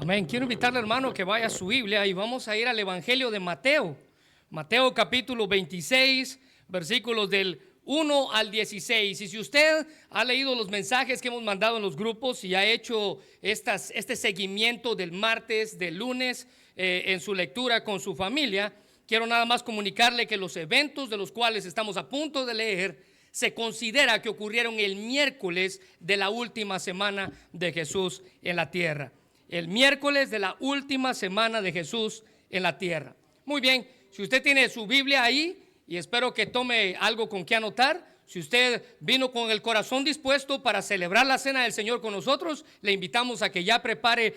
Amén. Quiero invitarle, hermano, que vaya a su Biblia y vamos a ir al Evangelio de Mateo. Mateo capítulo 26, versículos del 1 al 16. Y si usted ha leído los mensajes que hemos mandado en los grupos y ha hecho este seguimiento del martes, del lunes, en su lectura con su familia, quiero nada más comunicarle que los eventos de los cuales estamos a punto de leer se considera que ocurrieron el miércoles de la última semana de Jesús en la tierra. El miércoles de la última semana de Jesús en la tierra. Muy bien, si usted tiene su Biblia ahí, y espero que tome algo con que anotar. Si usted vino con el corazón dispuesto para celebrar la cena del Señor con nosotros, le invitamos a que ya prepare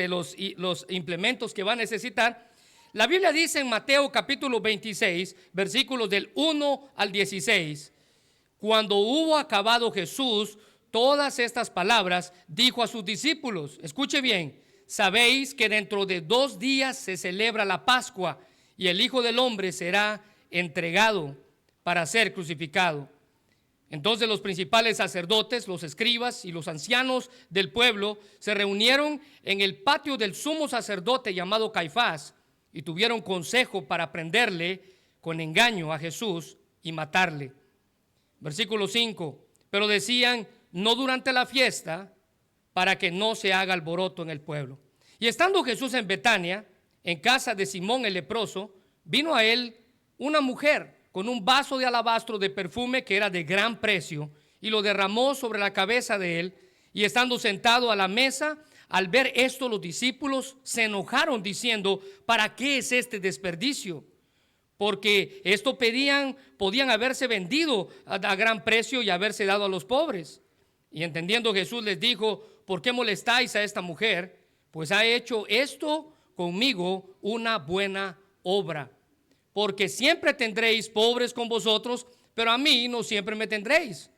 los implementos que va a necesitar. La Biblia dice en Mateo capítulo 26, versículos del 1 al 16, cuando hubo acabado Jesús todas estas palabras, dijo a sus discípulos, escuche bien, sabéis que dentro de 2 días se celebra la Pascua y el Hijo del Hombre será entregado para ser crucificado. Entonces los principales sacerdotes, los escribas y los ancianos del pueblo se reunieron en el patio del sumo sacerdote llamado Caifás y tuvieron consejo para prenderle con engaño a Jesús y matarle. Versículo 5, pero decían, no durante la fiesta, para que no se haga alboroto en el pueblo. Y estando Jesús en Betania, en casa de Simón el leproso, vino a él una mujer con un vaso de alabastro de perfume que era de gran precio, y lo derramó sobre la cabeza de él. Y estando sentado a la mesa, al ver esto, los discípulos se enojaron diciendo, ¿para qué es este desperdicio? Porque esto podían haberse vendido a gran precio y haberse dado a los pobres. Y entendiendo Jesús les dijo, ¿por qué molestáis a esta mujer? Pues ha hecho esto conmigo una buena obra. Porque siempre tendréis pobres con vosotros, pero a mí no siempre me tendréis.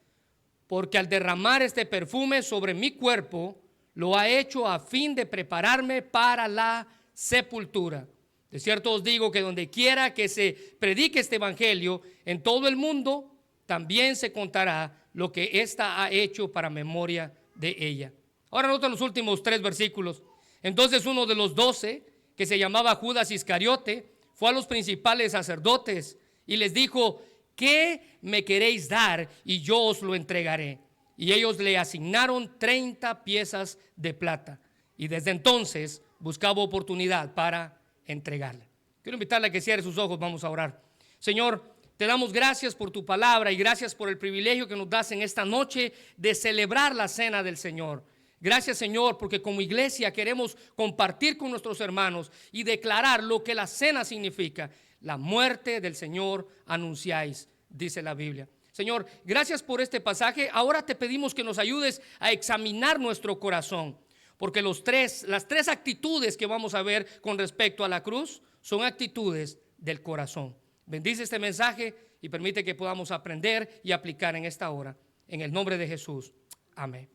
Porque al derramar este perfume sobre mi cuerpo, lo ha hecho a fin de prepararme para la sepultura. De cierto os digo que donde quiera que se predique este evangelio en todo el mundo, también se contará lo que ésta ha hecho para memoria de ella. Ahora nota los últimos 3 versículos. Entonces uno de los 12, que se llamaba Judas Iscariote, fue a los principales sacerdotes y les dijo, ¿qué me queréis dar? Y yo os lo entregaré. Y ellos le asignaron 30 piezas de plata. Y desde entonces buscaba oportunidad para entregarle. Quiero invitarle a que cierre sus ojos, vamos a orar. Señor, te damos gracias por tu palabra y gracias por el privilegio que nos das en esta noche de celebrar la cena del Señor. Gracias, Señor, porque como iglesia queremos compartir con nuestros hermanos y declarar lo que la cena significa. La muerte del Señor anunciáis, dice la Biblia. Señor, gracias por este pasaje. Ahora te pedimos que nos ayudes a examinar nuestro corazón, porque las tres actitudes que vamos a ver con respecto a la cruz son actitudes del corazón. Bendice este mensaje y permite que podamos aprender y aplicar en esta hora. En el nombre de Jesús. Amén.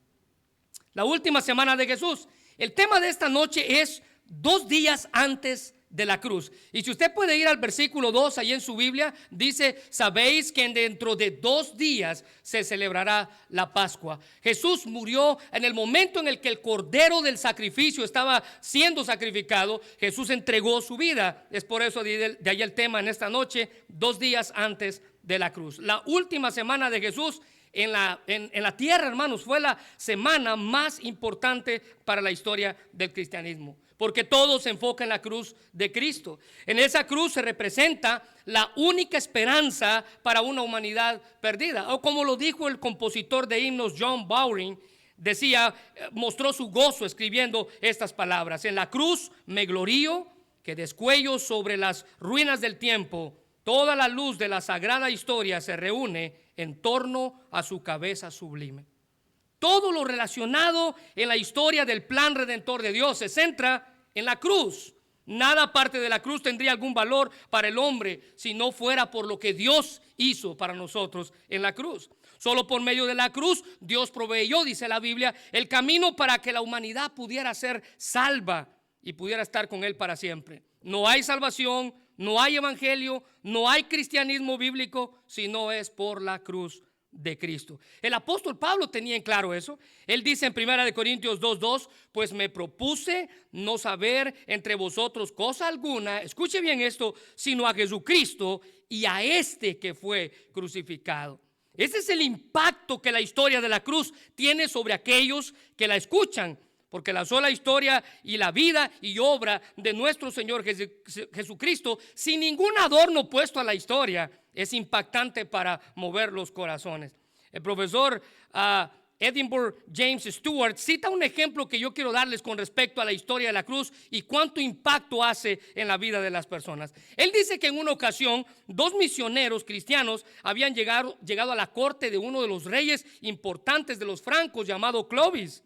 La última semana de Jesús. El tema de esta noche es 2 días antes de la cruz. Y si usted puede ir al versículo 2 ahí en su Biblia, dice, sabéis que dentro de 2 días se celebrará la Pascua. Jesús murió en el momento en el que el cordero del sacrificio estaba siendo sacrificado. Jesús entregó su vida. Es por eso de ahí el tema en esta noche, 2 días antes de la cruz. La última semana de Jesús en la tierra, hermanos, fue la semana más importante para la historia del cristianismo, porque todo se enfoca en la cruz de Cristo. En esa cruz se representa la única esperanza para una humanidad perdida, o como lo dijo el compositor de himnos John Bowring, decía, mostró su gozo escribiendo estas palabras: en la cruz me glorío, que descuello sobre las ruinas del tiempo, toda la luz de la sagrada historia se reúne en torno a su cabeza sublime. Todo lo relacionado en la historia del plan redentor de Dios se centra en la cruz. Nada aparte de la cruz tendría algún valor para el hombre si no fuera por lo que Dios hizo para nosotros en la cruz. Solo por medio de la cruz Dios proveyó, dice la Biblia, el camino para que la humanidad pudiera ser salva y pudiera estar con Él para siempre. No hay salvación, no hay evangelio, no hay cristianismo bíblico si no es por la cruz de Cristo. El apóstol Pablo tenía en claro eso. Él dice en 1 Corintios 2:2, pues me propuse no saber entre vosotros cosa alguna, escuche bien esto, sino a Jesucristo y a este que fue crucificado. Ese es el impacto que la historia de la cruz tiene sobre aquellos que la escuchan, porque la sola historia y la vida y obra de nuestro Señor Jesucristo, sin ningún adorno puesto a la historia, es impactante para mover los corazones. El profesor Edinburgh James Stewart cita un ejemplo que yo quiero darles con respecto a la historia de la cruz y cuánto impacto hace en la vida de las personas. Él dice que en una ocasión 2 misioneros cristianos habían llegado a la corte de uno de los reyes importantes de los francos llamado Clovis.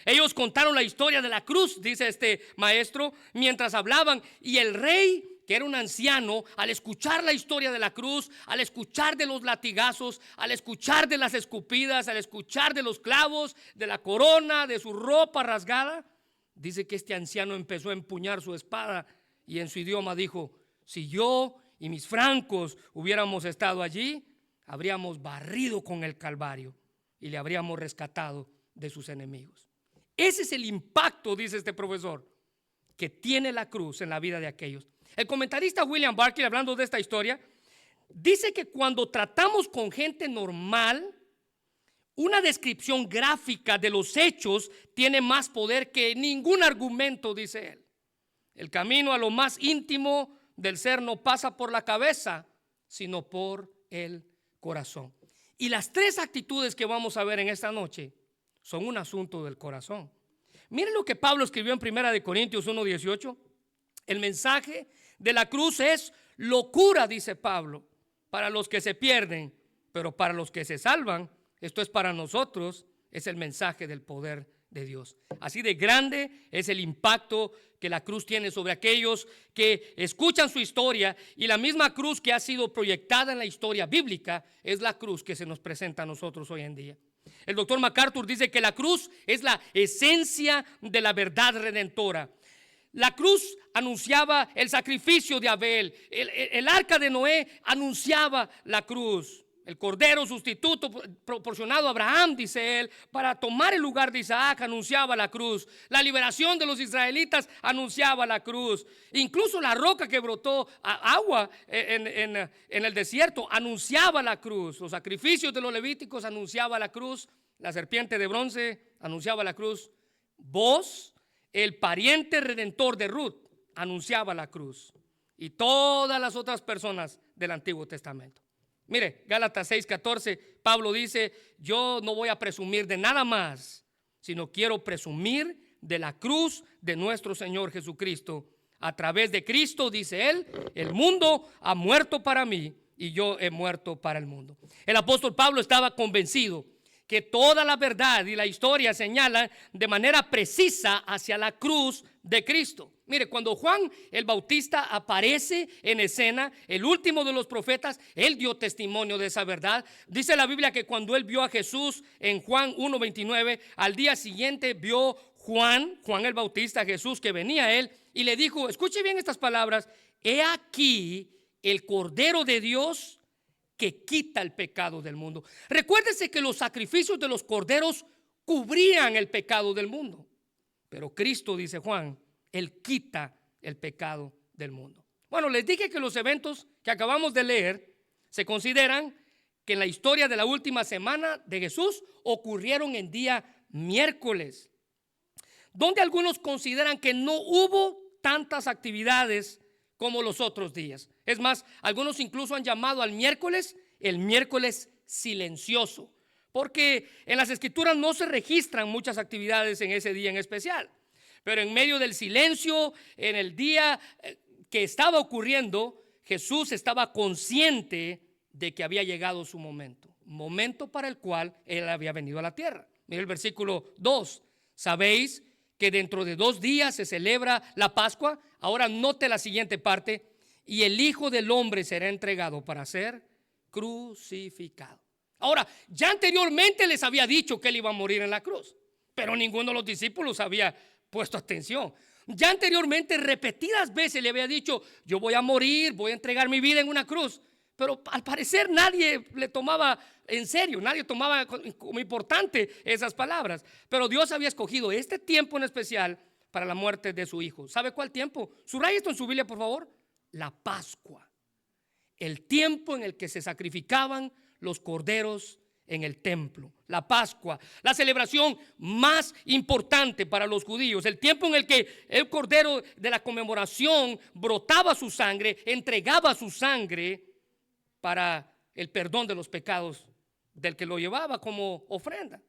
Ellos contaron la historia de la cruz, dice este maestro, mientras hablaban, y el rey, que era un anciano, al escuchar la historia de la cruz, al escuchar de los latigazos, al escuchar de las escupidas, al escuchar de los clavos, de la corona, de su ropa rasgada, dice que este anciano empezó a empuñar su espada y en su idioma dijo: si yo y mis francos hubiéramos estado allí, habríamos barrido con el Calvario y le habríamos rescatado de sus enemigos. Ese es el impacto, dice este profesor, que tiene la cruz en la vida de aquellos. El comentarista William Barclay, hablando de esta historia, dice que cuando tratamos con gente normal, una descripción gráfica de los hechos tiene más poder que ningún argumento, dice él. El camino a lo más íntimo del ser no pasa por la cabeza, sino por el corazón. Y las 3 actitudes que vamos a ver en esta noche son un asunto del corazón. Miren lo que Pablo escribió en 1 Corintios 1:18. El mensaje de la cruz es locura, dice Pablo, para los que se pierden, pero para los que se salvan, esto es para nosotros, es el mensaje del poder de Dios. Así de grande es el impacto que la cruz tiene sobre aquellos que escuchan su historia, y la misma cruz que ha sido proyectada en la historia bíblica es la cruz que se nos presenta a nosotros hoy en día. El doctor MacArthur dice que la cruz es la esencia de la verdad redentora. La cruz anunciaba el sacrificio de Abel. El arca de Noé anunciaba la cruz. El cordero sustituto proporcionado a Abraham, dice él, para tomar el lugar de Isaac, anunciaba la cruz. La liberación de los israelitas anunciaba la cruz. Incluso la roca que brotó agua en el desierto anunciaba la cruz. Los sacrificios de los levíticos anunciaba la cruz. La serpiente de bronce anunciaba la cruz. Vos, el pariente redentor de Ruth, anunciaba la cruz. Y todas las otras personas del Antiguo Testamento. Mire, Gálatas 6:14, Pablo dice: yo no voy a presumir de nada más, sino quiero presumir de la cruz de nuestro Señor Jesucristo. A través de Cristo, dice él, el mundo ha muerto para mí y yo he muerto para el mundo. El apóstol Pablo estaba convencido que toda la verdad y la historia señalan de manera precisa hacia la cruz de Cristo. Mire, cuando Juan el Bautista aparece en escena, el último de los profetas, él dio testimonio de esa verdad. Dice la Biblia que cuando él vio a Jesús en Juan 1:29, al día siguiente vio Juan el Bautista, a Jesús que venía a él, y le dijo, escuche bien estas palabras: he aquí el Cordero de Dios que quita el pecado del mundo. Recuérdese que los sacrificios de los corderos cubrían el pecado del mundo, pero Cristo, dice Juan, él quita el pecado del mundo. Bueno, les dije que los eventos que acabamos de leer se consideran que en la historia de la última semana de Jesús ocurrieron en día miércoles, donde algunos consideran que no hubo tantas actividades como los otros días. Es más, algunos incluso han llamado al miércoles el miércoles silencioso, porque en las escrituras no se registran muchas actividades en ese día en especial. Pero en medio del silencio, en el día que estaba ocurriendo, Jesús estaba consciente de que había llegado su momento para el cual Él había venido a la tierra. Mira el versículo 2. ¿Sabéis que dentro de 2 días se celebra la Pascua? Ahora note la siguiente parte: y el Hijo del Hombre será entregado para ser crucificado. Ahora, ya anteriormente les había dicho que Él iba a morir en la cruz, pero ninguno de los discípulos había puesto atención. Ya anteriormente repetidas veces le había dicho: yo voy a morir, voy a entregar mi vida en una cruz, pero al parecer nadie le tomaba en serio, nadie tomaba como importante esas palabras. Pero Dios había escogido este tiempo en especial para la muerte de su hijo. ¿Sabe cuál tiempo? Subraya esto en su Biblia, por favor. La Pascua. El tiempo en el que se sacrificaban los corderos en el templo. La Pascua, la celebración más importante para los judíos. El tiempo en el que el cordero de la conmemoración brotaba su sangre, entregaba su sangre para el perdón de los pecados del que lo llevaba como ofrenda.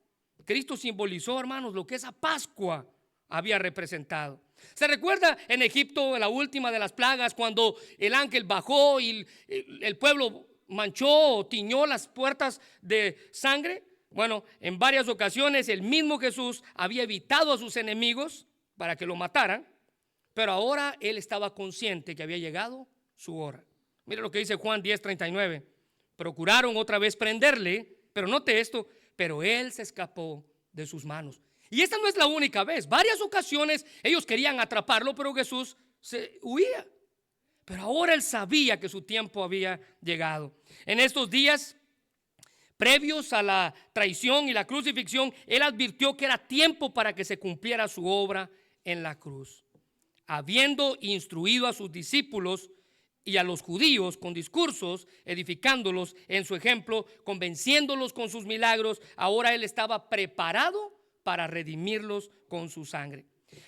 Cristo simbolizó, hermanos, lo que esa Pascua había representado. ¿Se recuerda en Egipto, en la última de las plagas, cuando el ángel bajó y el pueblo manchó o tiñó las puertas de sangre? Bueno, en varias ocasiones el mismo Jesús había evitado a sus enemigos para que lo mataran, pero ahora él estaba consciente que había llegado su hora. Mire lo que dice Juan 10:39. Procuraron otra vez prenderle, pero note esto, pero él se escapó de sus manos. Y esta no es la única vez. Varias ocasiones ellos querían atraparlo, pero Jesús se huía. Pero ahora él sabía que su tiempo había llegado. En estos días previos a la traición y la crucifixión, él advirtió que era tiempo para que se cumpliera su obra en la cruz. Habiendo instruido a sus discípulos y a los judíos con discursos, edificándolos en su ejemplo, convenciéndolos con sus milagros, ahora él estaba preparado para redimirlos con su sangre.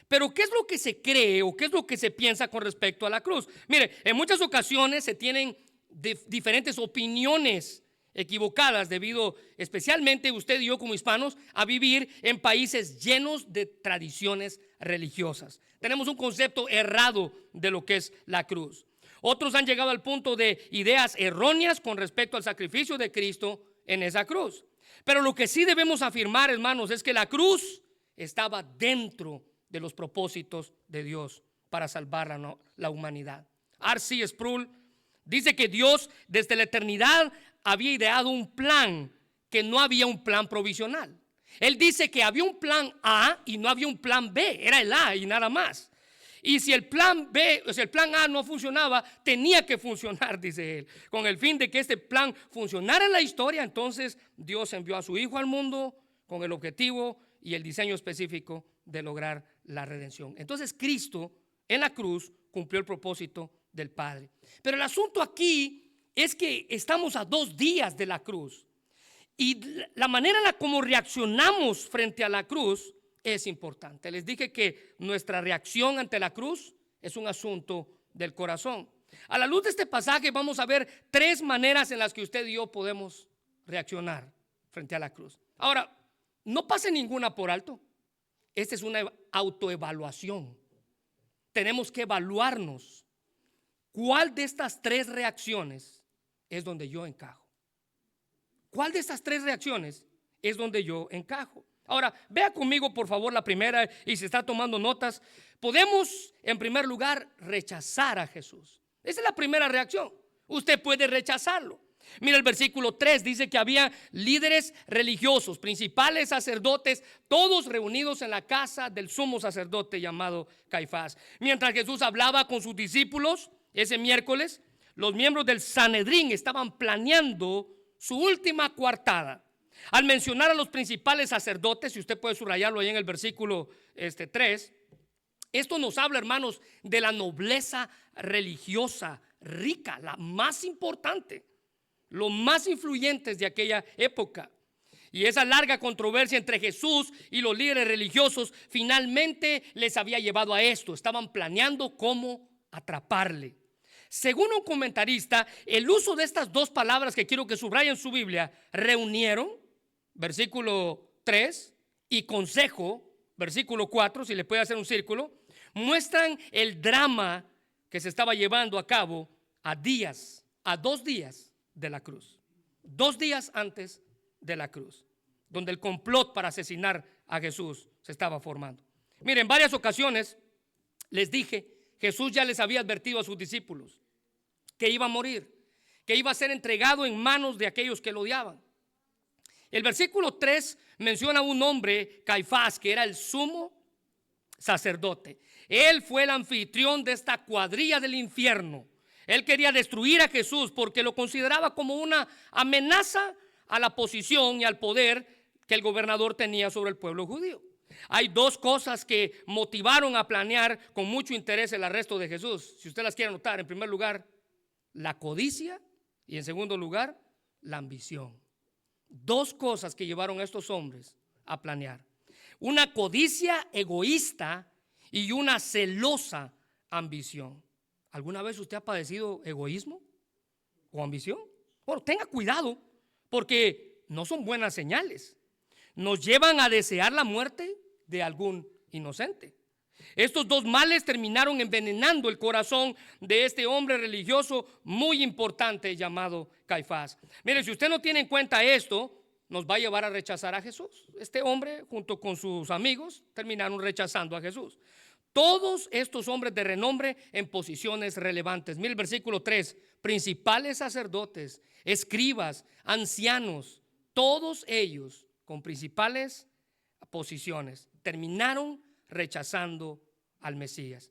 Pero ¿qué es lo que se cree o qué es lo que se piensa con respecto a la cruz? Mire, en muchas ocasiones se tienen diferentes opiniones equivocadas debido, especialmente usted y yo como hispanos, a vivir en países llenos de tradiciones religiosas. Tenemos un concepto errado de lo que es la cruz. Otros han llegado al punto de ideas erróneas con respecto al sacrificio de Cristo en esa cruz. Pero lo que sí debemos afirmar, hermanos, es que la cruz estaba dentro de los propósitos de Dios para salvar a la humanidad. R.C. Sproul dice que Dios desde la eternidad había ideado un plan, que no había un plan provisional. Él dice que había un plan A y no había un plan B, era el A y nada más. Y si el plan B, o sea, el plan A no funcionaba, tenía que funcionar, dice él. Con el fin de que este plan funcionara en la historia, entonces Dios envió a su Hijo al mundo con el objetivo y el diseño específico de lograr la redención. Entonces Cristo en la cruz cumplió el propósito del Padre. Pero el asunto aquí es que estamos a 2 días de la cruz. Y la manera en la como reaccionamos frente a la cruz es importante. Les dije que nuestra reacción ante la cruz es un asunto del corazón. A la luz de este pasaje vamos a ver 3 maneras en las que usted y yo podemos reaccionar frente a la cruz. Ahora, no pase ninguna por alto. Esta es una autoevaluación. Tenemos que evaluarnos. ¿Cuál de estas 3 reacciones es donde yo encajo? ¿Cuál de estas 3 reacciones es donde yo encajo? Ahora, vea conmigo por favor la primera, y si está tomando notas, podemos en primer lugar rechazar a Jesús. Esa es la primera reacción. Usted puede rechazarlo. Mira el versículo 3, dice que había líderes religiosos, principales sacerdotes, todos reunidos en la casa del sumo sacerdote llamado Caifás. Mientras Jesús hablaba con sus discípulos ese miércoles, los miembros del Sanedrín estaban planeando su última coartada. Al mencionar a los principales sacerdotes, si usted puede subrayarlo ahí en el versículo 3, esto nos habla, hermanos, de la nobleza religiosa rica, la más importante, los más influyentes de aquella época. Y esa larga controversia entre Jesús y los líderes religiosos finalmente les había llevado a esto. Estaban planeando cómo atraparle. Según un comentarista, el uso de estas 2 palabras que quiero que subrayen en su Biblia, reunieron, versículo 3, y consejo, versículo 4, si le puede hacer un círculo, muestran el drama que se estaba llevando a cabo a 2 días de la cruz. 2 días antes de la cruz, donde el complot para asesinar a Jesús se estaba formando. Miren, en varias ocasiones les dije, Jesús ya les había advertido a sus discípulos que iba a morir, que iba a ser entregado en manos de aquellos que lo odiaban. El versículo 3 menciona a un hombre, Caifás, que era el sumo sacerdote. Él fue el anfitrión de esta cuadrilla del infierno. Él quería destruir a Jesús porque lo consideraba como una amenaza a la posición y al poder que el gobernador tenía sobre el pueblo judío. Hay dos cosas que motivaron a planear con mucho interés el arresto de Jesús. Si usted las quiere anotar, en primer lugar, la codicia y en segundo lugar, la ambición. Dos cosas que llevaron a estos hombres a planear: una codicia egoísta y una celosa ambición. ¿Alguna vez usted ha padecido egoísmo o ambición? Bueno, tenga cuidado, porque no son buenas señales. Nos llevan a desear la muerte de algún inocente. Estos dos males terminaron envenenando el corazón de este hombre religioso muy importante llamado Caifás. Mire, si usted no tiene en cuenta esto, nos va a llevar a rechazar a Jesús. Este hombre, junto con sus amigos, terminaron rechazando a Jesús. Todos estos hombres de renombre en posiciones relevantes. Mire el versículo 3: principales sacerdotes, escribas, ancianos, todos ellos con principales posiciones, terminaron rechazando al Mesías.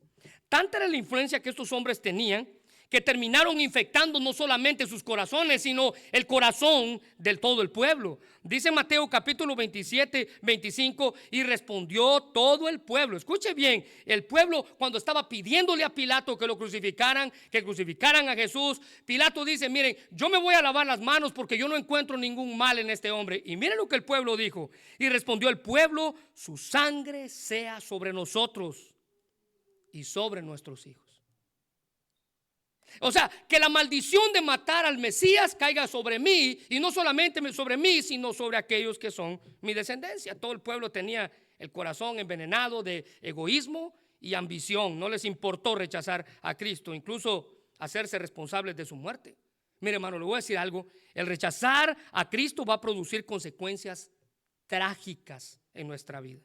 Tanta era la influencia que estos hombres tenían, que terminaron infectando no solamente sus corazones, sino el corazón del todo el pueblo. Dice Mateo capítulo 27, 25: y respondió todo el pueblo. Escuche bien, el pueblo, cuando estaba pidiéndole a Pilato que lo crucificaran, que crucificaran a Jesús, Pilato dice: miren, yo me voy a lavar las manos porque yo no encuentro ningún mal en este hombre. Y miren lo que el pueblo dijo: y respondió el pueblo: su sangre sea sobre nosotros y sobre nuestros hijos. O sea, que la maldición de matar al Mesías caiga sobre mí, y no solamente sobre mí, sino sobre aquellos que son mi descendencia. Todo el pueblo tenía el corazón envenenado de egoísmo y ambición. No les importó rechazar a Cristo, incluso hacerse responsables de su muerte. Mire, hermano, le voy a decir algo: el rechazar a Cristo va a producir consecuencias trágicas en nuestra vida.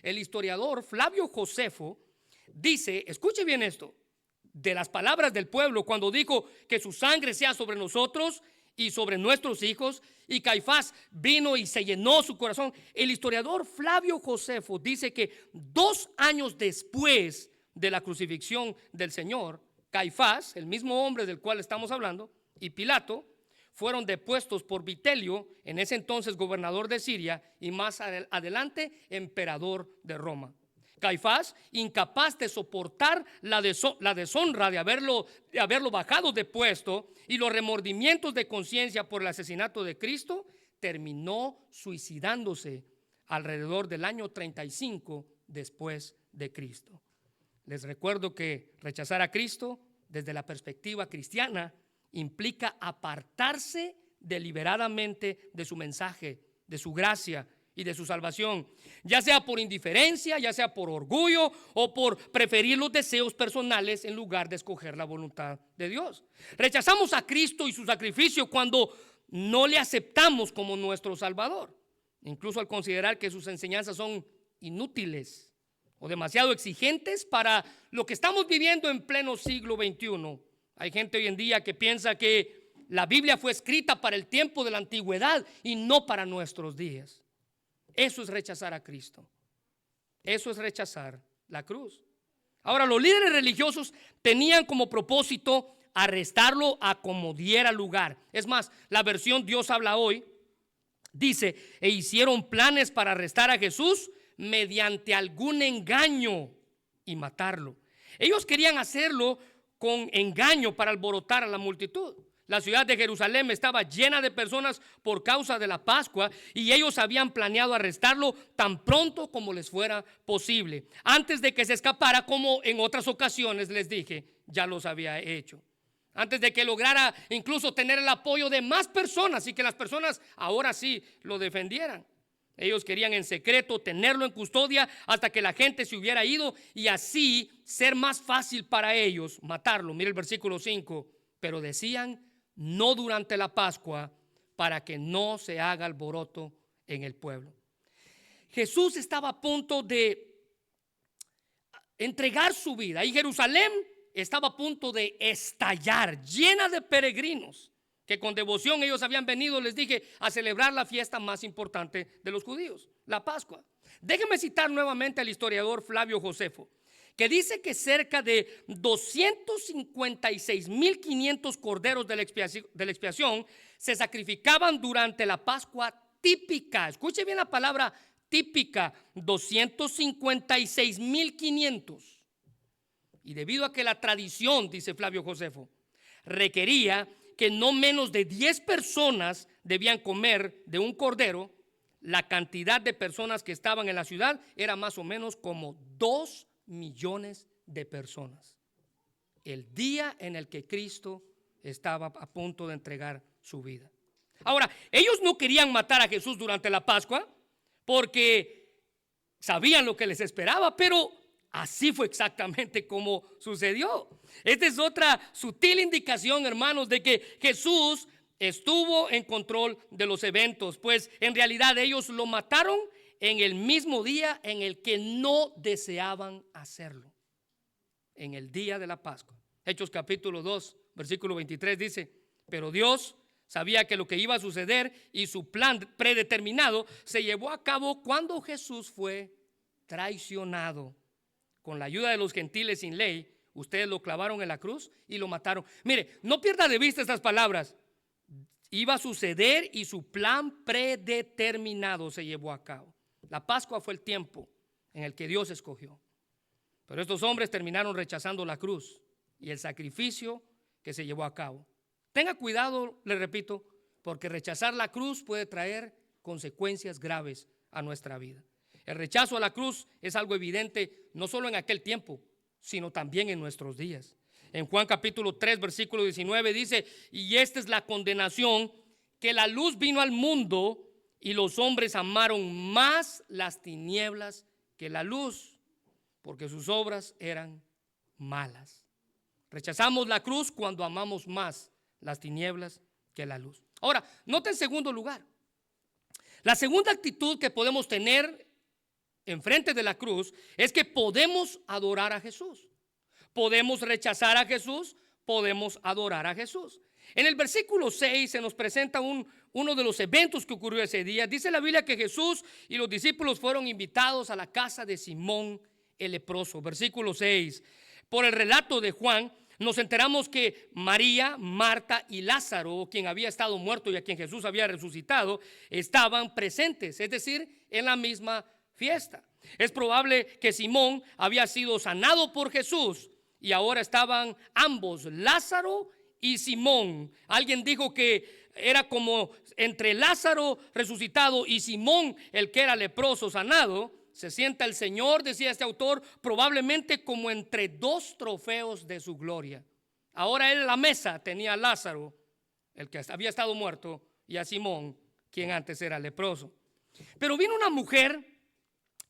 El historiador Flavio Josefo dice, escuche bien esto, de las palabras del pueblo cuando dijo que su sangre sea sobre nosotros y sobre nuestros hijos, y Caifás vino y se llenó su corazón. El historiador Flavio Josefo dice que 2 años después de la crucifixión del Señor, Caifás, el mismo hombre del cual estamos hablando, y Pilato fueron depuestos por Vitelio, en ese entonces gobernador de Siria, y más adelante emperador de Roma. Caifás, incapaz de soportar la deshonra de haberlo bajado de puesto y los remordimientos de conciencia por el asesinato de Cristo, terminó suicidándose alrededor del año 35 después de Cristo. Les recuerdo que rechazar a Cristo desde la perspectiva cristiana implica apartarse deliberadamente de su mensaje, de su gracia y de su salvación, ya sea por indiferencia, ya sea por orgullo o por preferir los deseos personales en lugar de escoger la voluntad de Dios. Rechazamos a Cristo y su sacrificio cuando no le aceptamos como nuestro Salvador, incluso al considerar que sus enseñanzas son inútiles o demasiado exigentes para lo que estamos viviendo en pleno siglo XXI. Hay gente hoy en día que piensa que la Biblia fue escrita para el tiempo de la antigüedad y no para nuestros días. Eso es rechazar a Cristo. Eso es rechazar la cruz. Ahora, los líderes religiosos tenían como propósito arrestarlo a como diera lugar. Es más, la versión Dios habla hoy dice: e hicieron planes para arrestar a Jesús mediante algún engaño y matarlo. Ellos querían hacerlo con engaño para alborotar a la multitud. La ciudad de Jerusalén estaba llena de personas por causa de la Pascua, y ellos habían planeado arrestarlo tan pronto como les fuera posible, antes de que se escapara, como en otras ocasiones les dije, ya los había hecho. Antes de que lograra incluso tener el apoyo de más personas y que las personas ahora sí lo defendieran. Ellos querían en secreto tenerlo en custodia hasta que la gente se hubiera ido, y así ser más fácil para ellos matarlo. Mira el versículo 5. Pero decían: no durante la Pascua, para que no se haga alboroto en el pueblo. Jesús estaba a punto de entregar su vida, y Jerusalén estaba a punto de estallar, llena de peregrinos que con devoción ellos habían venido, les dije, a celebrar la fiesta más importante de los judíos, la Pascua. Déjenme citar nuevamente al historiador Flavio Josefo, que dice que cerca de 256.500 corderos de la expiación se sacrificaban durante la Pascua típica. Escuche bien la palabra típica, 256.500. Y debido a que la tradición, dice Flavio Josefo, requería que no menos de 10 personas debían comer de un cordero, la cantidad de personas que estaban en la ciudad era más o menos como 2 millones de personas. El día en el que Cristo estaba a punto de entregar su vida. Ahora, ellos no querían matar a Jesús durante la Pascua porque sabían lo que les esperaba, pero así fue exactamente como sucedió. Esta es otra sutil indicación, hermanos, de que Jesús estuvo en control de los eventos, pues en realidad ellos lo mataron en el mismo día en el que no deseaban hacerlo, en el día de la Pascua. Hechos capítulo 2, versículo 23 dice: pero Dios sabía que lo que iba a suceder y su plan predeterminado se llevó a cabo cuando Jesús fue traicionado. Con la ayuda de los gentiles sin ley, ustedes lo clavaron en la cruz y lo mataron. Mire, no pierda de vista estas palabras. Iba a suceder y su plan predeterminado se llevó a cabo. La Pascua fue el tiempo en el que Dios escogió. Pero estos hombres terminaron rechazando la cruz y el sacrificio que se llevó a cabo. Tenga cuidado, le repito, porque rechazar la cruz puede traer consecuencias graves a nuestra vida. El rechazo a la cruz es algo evidente no solo en aquel tiempo, sino también en nuestros días. En Juan capítulo 3, versículo 19 dice: y esta es la condenación, que la luz vino al mundo y los hombres amaron más las tinieblas que la luz, porque sus obras eran malas. Rechazamos la cruz cuando amamos más las tinieblas que la luz. Ahora, nota en segundo lugar, la segunda actitud que podemos tener enfrente de la cruz es que podemos adorar a Jesús. Podemos rechazar a Jesús, podemos adorar a Jesús. En el versículo 6 se nos presenta uno de los eventos que ocurrió ese día. Dice la Biblia que Jesús y los discípulos fueron invitados a la casa de Simón el leproso. Versículo 6. Por el relato de Juan, nos enteramos que María, Marta y Lázaro, quien había estado muerto y a quien Jesús había resucitado, estaban presentes, es decir, en la misma fiesta. Es probable que Simón había sido sanado por Jesús y ahora estaban ambos, Lázaro y Simón. Alguien dijo que era como entre Lázaro resucitado y Simón, el que era leproso, sanado. Se sienta el Señor, decía este autor, probablemente como entre dos trofeos de su gloria. Ahora en la mesa tenía a Lázaro, el que había estado muerto, y a Simón, quien antes era leproso. Pero vino una mujer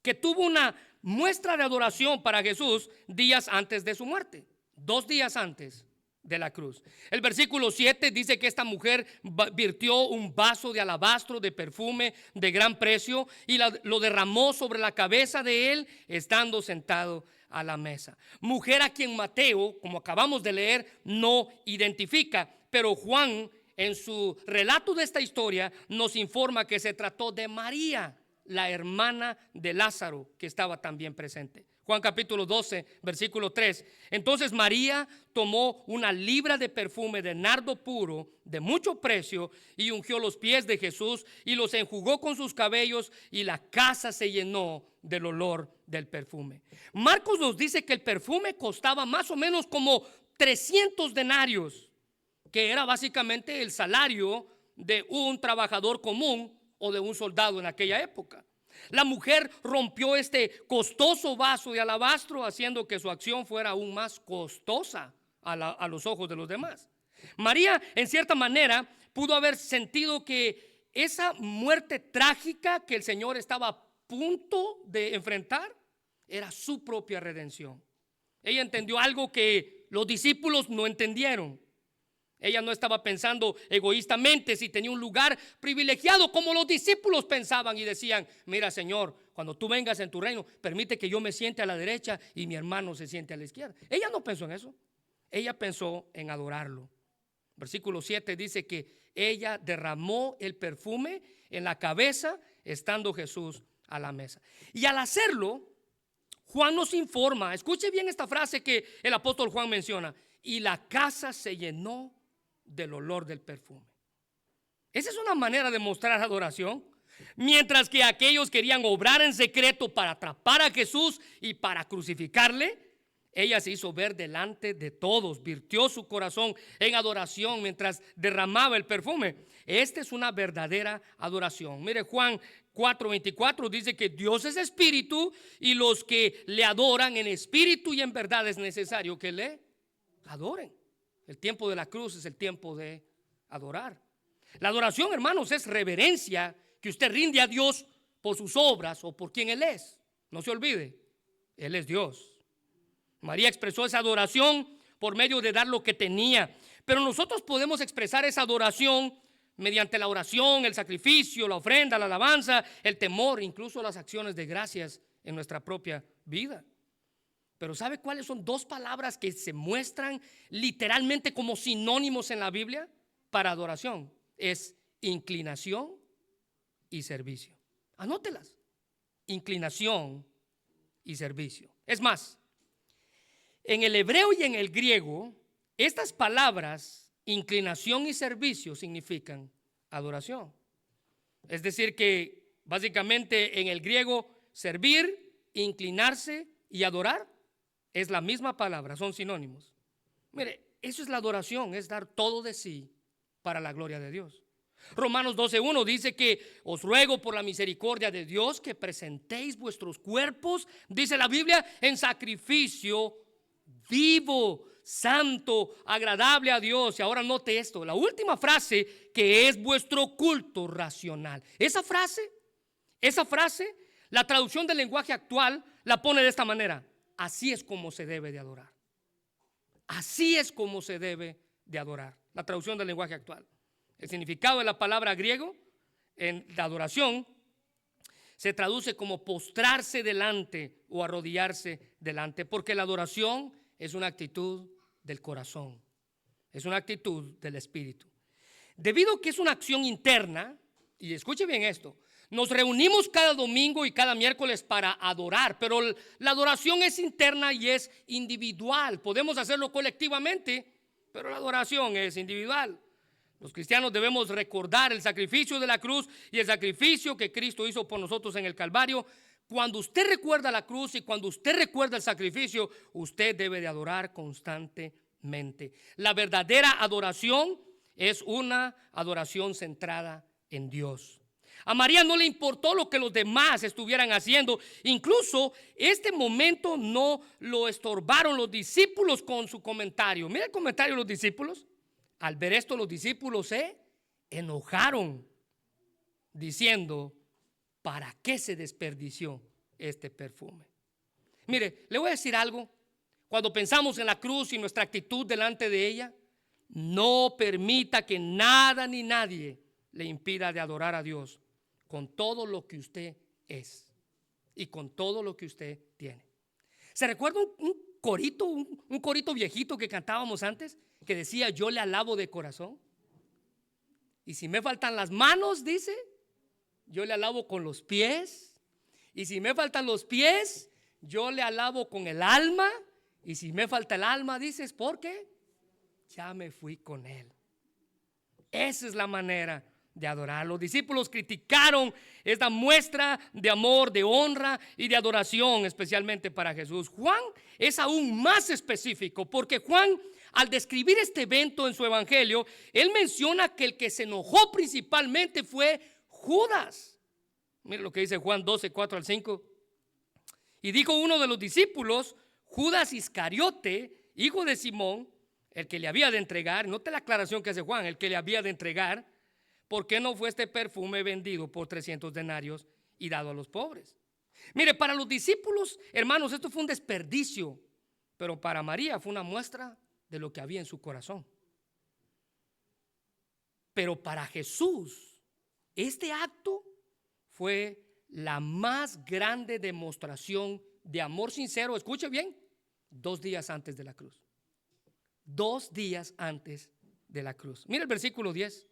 que tuvo una muestra de adoración para Jesús días antes de su muerte, 2 días antes de la cruz. El versículo 7 dice que esta mujer virtió un vaso de alabastro de perfume de gran precio y lo derramó sobre la cabeza de él estando sentado a la mesa. Mujer a quien Mateo, como acabamos de leer, no identifica, pero Juan en su relato de esta historia nos informa que se trató de María, la hermana de Lázaro, que estaba también presente. Juan capítulo 12, versículo 3. Entonces María tomó una libra de perfume de nardo puro de mucho precio y ungió los pies de Jesús y los enjugó con sus cabellos, y la casa se llenó del olor del perfume. Marcos nos dice que el perfume costaba más o menos como 300 denarios, que era básicamente el salario de un trabajador común o de un soldado en aquella época. La mujer rompió este costoso vaso de alabastro, haciendo que su acción fuera aún más costosa a los ojos de los demás. María, en cierta manera, pudo haber sentido que esa muerte trágica que el Señor estaba a punto de enfrentar era su propia redención. Ella entendió algo que los discípulos no entendieron. Ella no estaba pensando egoístamente si tenía un lugar privilegiado como los discípulos pensaban y decían: mira, Señor, cuando tú vengas en tu reino, permite que yo me siente a la derecha y mi hermano se siente a la izquierda. Ella no pensó en eso. Ella pensó en adorarlo. Versículo 7 dice que ella derramó el perfume en la cabeza estando Jesús a la mesa. Y al hacerlo, Juan nos informa, escuche bien esta frase que el apóstol Juan menciona: y la casa se llenó del olor del perfume. Esa es una manera de mostrar adoración. Mientras que aquellos querían obrar en secreto para atrapar a Jesús y para crucificarle, ella se hizo ver delante de todos, virtió su corazón en adoración mientras derramaba el perfume. Esta es una verdadera adoración. Mire, Juan 4:24 dice que Dios es espíritu y los que le adoran en espíritu y en verdad es necesario que le adoren. El tiempo de la cruz es el tiempo de adorar. La adoración, hermanos, es reverencia que usted rinde a Dios por sus obras o por quien Él es. No se olvide, Él es Dios. María expresó esa adoración por medio de dar lo que tenía, pero nosotros podemos expresar esa adoración mediante la oración, el sacrificio, la ofrenda, la alabanza, el temor, incluso las acciones de gracias en nuestra propia vida. Pero ¿sabe cuáles son dos palabras que se muestran literalmente como sinónimos en la Biblia para adoración? Es inclinación y servicio. Anótelas: inclinación y servicio. Es más, en el hebreo y en el griego, estas palabras, inclinación y servicio, significan adoración. Es decir que básicamente en el griego, servir, inclinarse y adorar es la misma palabra, son sinónimos. Mire, eso es la adoración, es dar todo de sí para la gloria de Dios. Romanos 12:1 dice que os ruego por la misericordia de Dios que presentéis vuestros cuerpos, dice la Biblia, en sacrificio vivo, santo, agradable a Dios. Y ahora note esto, la última frase, que es vuestro culto racional. Esa frase, la traducción del lenguaje actual la pone de esta manera: así es como se debe de adorar. Así es como se debe de adorar. La traducción del lenguaje actual. El significado de la palabra griego en la adoración se traduce como postrarse delante o arrodillarse delante, porque la adoración es una actitud del corazón, es una actitud del espíritu. Debido a que es una acción interna, y escuche bien esto, nos reunimos cada domingo y cada miércoles para adorar, pero la adoración es interna y es individual. Podemos hacerlo colectivamente, pero la adoración es individual. Los cristianos debemos recordar el sacrificio de la cruz y el sacrificio que Cristo hizo por nosotros en el Calvario. Cuando usted recuerda la cruz y cuando usted recuerda el sacrificio, usted debe de adorar constantemente. La verdadera adoración es una adoración centrada en Dios. A María no le importó lo que los demás estuvieran haciendo. Incluso este momento no lo estorbaron los discípulos con su comentario. Mira el comentario de los discípulos. Al ver esto, los discípulos se enojaron, diciendo: ¿para qué se desperdició este perfume? Mire, le voy a decir algo. Cuando pensamos en la cruz y nuestra actitud delante de ella, no permita que nada ni nadie le impida de adorar a Dios con todo lo que usted es y con todo lo que usted tiene. ¿Se recuerda un corito viejito que cantábamos antes, que decía: yo le alabo de corazón? Y si me faltan las manos, dice, yo le alabo con los pies. Y si me faltan los pies, yo le alabo con el alma. Y si me falta el alma, dices, ¿por qué? Ya me fui con él. Esa es la manera de adorar. Los discípulos criticaron esta muestra de amor, de honra y de adoración, especialmente para Jesús. Juan es aún más específico, porque Juan, al describir este evento en su evangelio, él menciona que el que se enojó principalmente fue Judas. Mire lo que dice Juan 12:4-5. Y dijo uno de los discípulos, Judas Iscariote, hijo de Simón, el que le había de entregar. Note la aclaración que hace Juan: el que le había de entregar. ¿Por qué no fue este perfume vendido por 300 denarios y dado a los pobres? Mire, para los discípulos, hermanos, esto fue un desperdicio, pero para María fue una muestra de lo que había en su corazón. Pero para Jesús, este acto fue la más grande demostración de amor sincero. Escuche bien, 2 días antes de la cruz. 2 días antes de la cruz. Mira el versículo 10.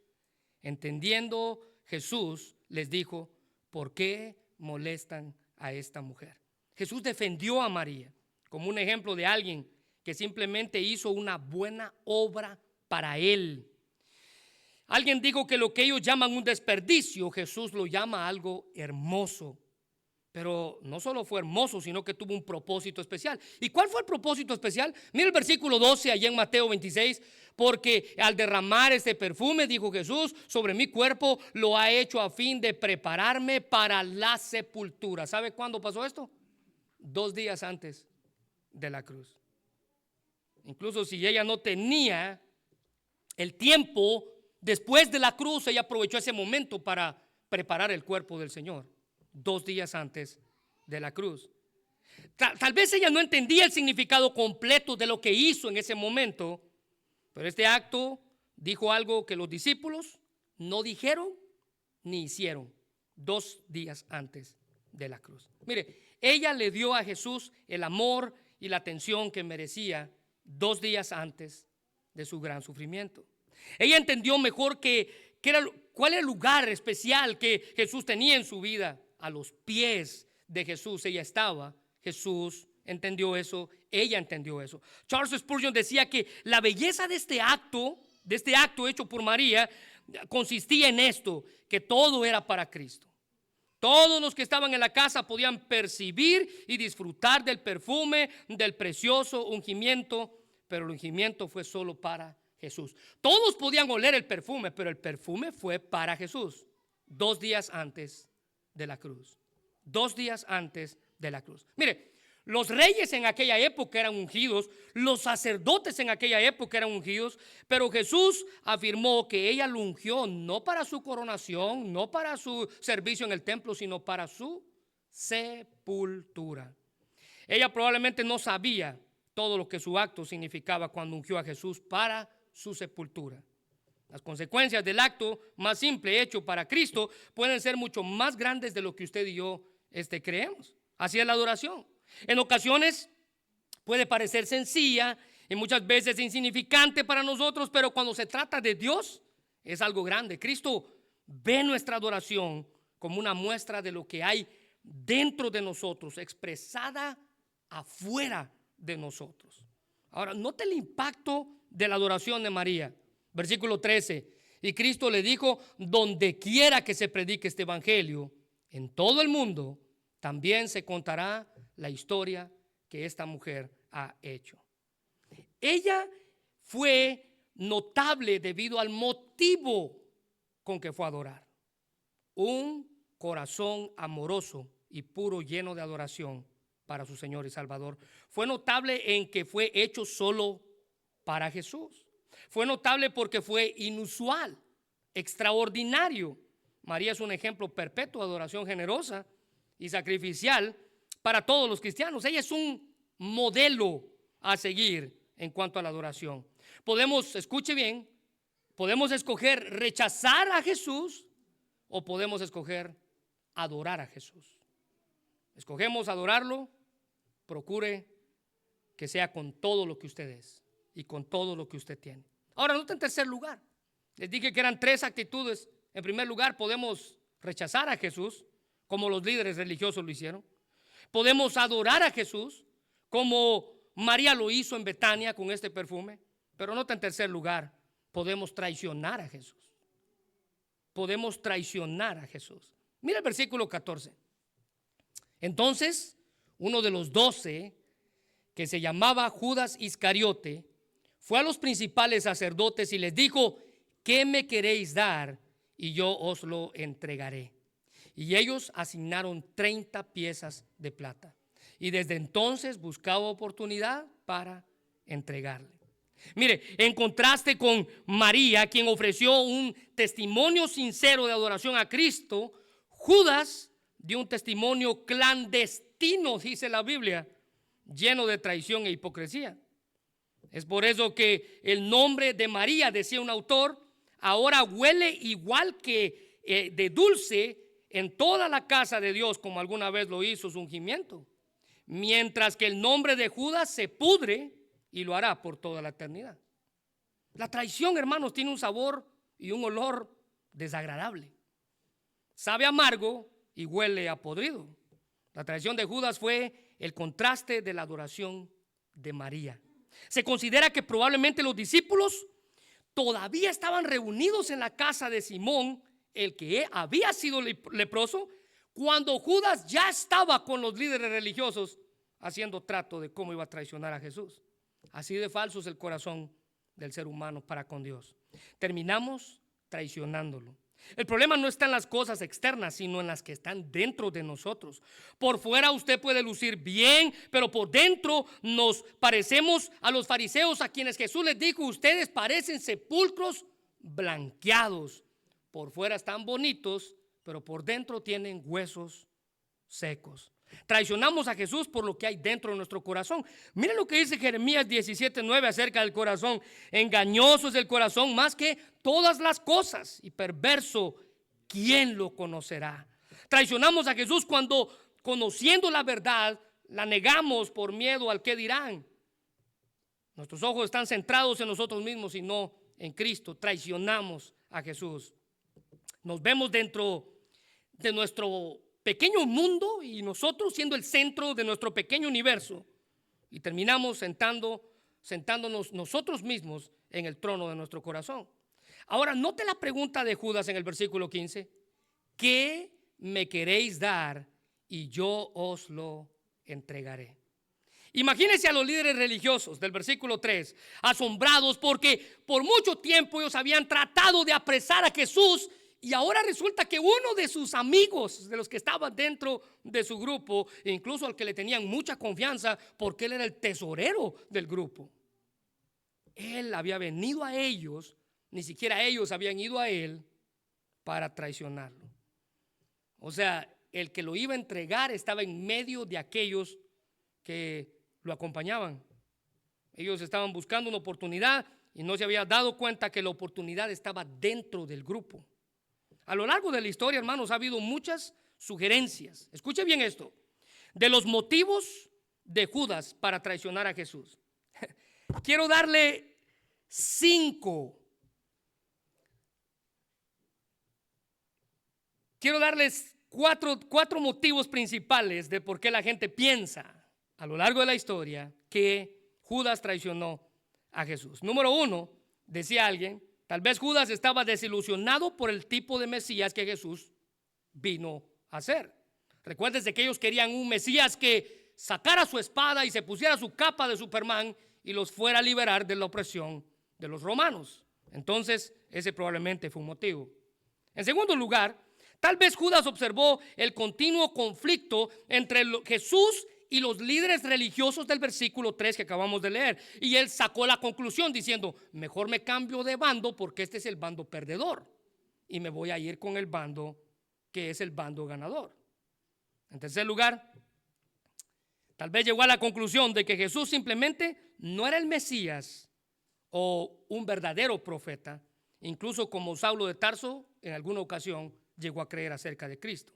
Entendiendo Jesús les dijo: ¿por qué molestan a esta mujer? Jesús defendió a María como un ejemplo de alguien que simplemente hizo una buena obra para Él. Alguien dijo que lo que ellos llaman un desperdicio, Jesús lo llama algo hermoso. Pero no solo fue hermoso, sino que tuvo un propósito especial. ¿Y cuál fue el propósito especial? Mira el versículo 12 allá en Mateo 26. Porque al derramar este perfume, dijo Jesús, sobre mi cuerpo, lo ha hecho a fin de prepararme para la sepultura. ¿Sabe cuándo pasó esto? 2 días antes de la cruz. Incluso si ella no tenía el tiempo después de la cruz, ella aprovechó ese momento para preparar el cuerpo del Señor. 2 días antes de la cruz. Tal vez ella no entendía el significado completo de lo que hizo en ese momento, pero este acto dijo algo que los discípulos no dijeron ni hicieron 2 días antes de la cruz. Mire, ella le dio a Jesús el amor y la atención que merecía 2 días antes de su gran sufrimiento. Ella entendió mejor cuál era el lugar especial que Jesús tenía en su vida. A los pies de Jesús ella estaba. Jesús entendió eso, ella entendió eso. Charles Spurgeon decía que la belleza de este acto hecho por María, consistía en esto, que todo era para Cristo. Todos los que estaban en la casa podían percibir y disfrutar del perfume, del precioso ungimiento, pero el ungimiento fue solo para Jesús. Todos podían oler el perfume, pero el perfume fue para Jesús. 2 días antes de la cruz. 2 días antes de la cruz. Mire, los reyes en aquella época eran ungidos, los sacerdotes en aquella época eran ungidos, pero Jesús afirmó que ella lo ungió no para su coronación, no para su servicio en el templo, sino para su sepultura. Ella probablemente no sabía todo lo que su acto significaba cuando ungió a Jesús para su sepultura. Las consecuencias del acto más simple hecho para Cristo pueden ser mucho más grandes de lo que usted y yo creemos. Así es la adoración. En ocasiones puede parecer sencilla y muchas veces insignificante para nosotros, pero cuando se trata de Dios es algo grande. Cristo ve nuestra adoración como una muestra de lo que hay dentro de nosotros, expresada afuera de nosotros. Ahora, note el impacto de la adoración de María. Versículo 13, y Cristo le dijo, donde quiera que se predique este evangelio, en todo el mundo, también se contará la historia que esta mujer ha hecho. Ella fue notable debido al motivo con que fue a adorar. Un corazón amoroso y puro, lleno de adoración para su Señor y Salvador. Fue notable en que fue hecho solo para Jesús. Fue notable porque fue inusual, extraordinario. María es un ejemplo perpetuo de adoración generosa y sacrificial para todos los cristianos. Ella es un modelo a seguir en cuanto a la adoración. Podemos, escuche bien, podemos escoger rechazar a Jesús o podemos escoger adorar a Jesús. Escogemos adorarlo, procure que sea con todo lo que usted es y con todo lo que usted tiene. Ahora, nota en tercer lugar, les dije que eran 3 actitudes. En primer lugar, podemos rechazar a Jesús, como los líderes religiosos lo hicieron. Podemos adorar a Jesús, como María lo hizo en Betania con este perfume. Pero nota en tercer lugar, podemos traicionar a Jesús. Podemos traicionar a Jesús. Mira el versículo 14. Entonces, uno de los 12, que se llamaba Judas Iscariote, fue a los principales sacerdotes y les dijo, ¿qué me queréis dar? Y yo os lo entregaré. Y ellos asignaron 30 piezas de plata. Y desde entonces buscaba oportunidad para entregarle. Mire, en contraste con María, quien ofreció un testimonio sincero de adoración a Cristo, Judas dio un testimonio clandestino, dice la Biblia, lleno de traición e hipocresía. Es por eso que el nombre de María, decía un autor, ahora huele igual que de dulce en toda la casa de Dios, como alguna vez lo hizo su ungimiento. Mientras que el nombre de Judas se pudre y lo hará por toda la eternidad. La traición, hermanos, tiene un sabor y un olor desagradable. Sabe amargo y huele a podrido. La traición de Judas fue el contraste de la adoración de María. Se considera que probablemente los discípulos todavía estaban reunidos en la casa de Simón, el que había sido leproso, cuando Judas ya estaba con los líderes religiosos haciendo trato de cómo iba a traicionar a Jesús. Así de falso es el corazón del ser humano para con Dios. Terminamos traicionándolo. El problema no está en las cosas externas, sino en las que están dentro de nosotros. Por fuera usted puede lucir bien, pero por dentro nos parecemos a los fariseos, a quienes Jesús les dijo: ustedes parecen sepulcros blanqueados. Por fuera están bonitos, pero por dentro tienen huesos secos. Traicionamos a Jesús por lo que hay dentro de nuestro corazón. Miren lo que dice Jeremías 17:9 acerca del corazón. Engañoso es el corazón más que todas las cosas, y perverso, ¿quién lo conocerá? Traicionamos a Jesús cuando, conociendo la verdad, la negamos por miedo al que dirán. Nuestros ojos están centrados en nosotros mismos y no en Cristo. Traicionamos a Jesús. Nos vemos dentro de nuestro pequeño mundo y nosotros siendo el centro de nuestro pequeño universo, y terminamos sentándonos nosotros mismos en el trono de nuestro corazón. Ahora note la pregunta de Judas en el versículo 15: ¿qué me queréis dar y yo os lo entregaré? Imagínense a los líderes religiosos del versículo 3 asombrados porque por mucho tiempo ellos habían tratado de apresar a Jesús. Y ahora resulta que uno de sus amigos, de los que estaban dentro de su grupo, incluso al que le tenían mucha confianza, porque él era el tesorero del grupo, él había venido a ellos, ni siquiera ellos habían ido a él para traicionarlo. O sea, el que lo iba a entregar estaba en medio de aquellos que lo acompañaban. Ellos estaban buscando una oportunidad y no se había dado cuenta que la oportunidad estaba dentro del grupo. A lo largo de la historia, hermanos, ha habido muchas sugerencias. Escuche bien esto: de los motivos de Judas para traicionar a Jesús. Quiero darle 5. Quiero darles cuatro motivos principales de por qué la gente piensa a lo largo de la historia que Judas traicionó a Jesús. Número 1, decía alguien: tal vez Judas estaba desilusionado por el tipo de Mesías que Jesús vino a ser. Recuérdense que ellos querían un Mesías que sacara su espada y se pusiera su capa de Superman y los fuera a liberar de la opresión de los romanos. Entonces, ese probablemente fue un motivo. En segundo lugar, tal vez Judas observó el continuo conflicto entre Jesús y los líderes religiosos del versículo 3 que acabamos de leer, y él sacó la conclusión diciendo: mejor me cambio de bando porque este es el bando perdedor y me voy a ir con el bando que es el bando ganador. En tercer lugar, tal vez llegó a la conclusión de que Jesús simplemente no era el Mesías o un verdadero profeta, incluso como Saulo de Tarso en alguna ocasión llegó a creer acerca de Cristo.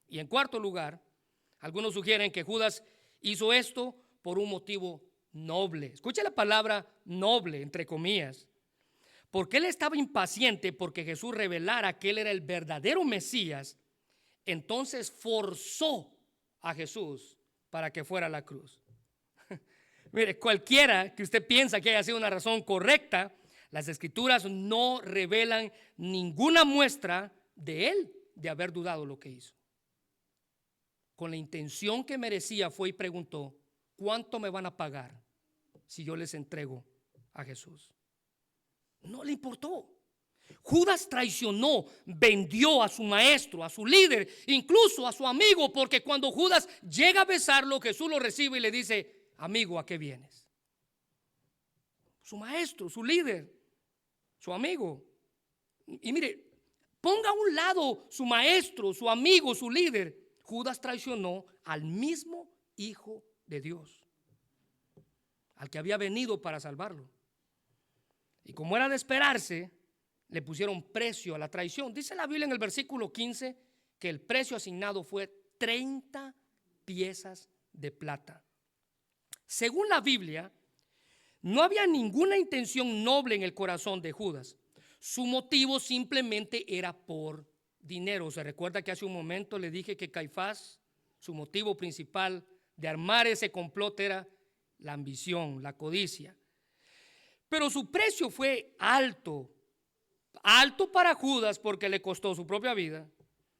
Y en cuarto lugar, algunos sugieren que Judas hizo esto por un motivo noble. Escucha la palabra noble, entre comillas. Porque él estaba impaciente porque Jesús revelara que él era el verdadero Mesías. Entonces forzó a Jesús para que fuera a la cruz. Mire, cualquiera que usted piensa que haya sido una razón correcta, las Escrituras no revelan ninguna muestra de él de haber dudado lo que hizo. Con la intención que merecía fue y preguntó: ¿cuánto me van a pagar si yo les entrego a Jesús? No le importó. Judas traicionó, vendió a su maestro, a su líder, incluso a su amigo, porque cuando Judas llega a besarlo, Jesús lo recibe y le dice: amigo, ¿a qué vienes? Su maestro, su líder, su amigo. Y mire, ponga a un lado su maestro, su amigo, su líder. Judas traicionó al mismo Hijo de Dios, al que había venido para salvarlo. Y como era de esperarse, le pusieron precio a la traición. Dice la Biblia en el versículo 15 que el precio asignado fue 30 piezas de plata. Según la Biblia, no había ninguna intención noble en el corazón de Judas. Su motivo simplemente era por dinero. Se recuerda que hace un momento le dije que Caifás, su motivo principal de armar ese complot era la ambición, la codicia. Pero su precio fue alto, alto para Judas porque le costó su propia vida,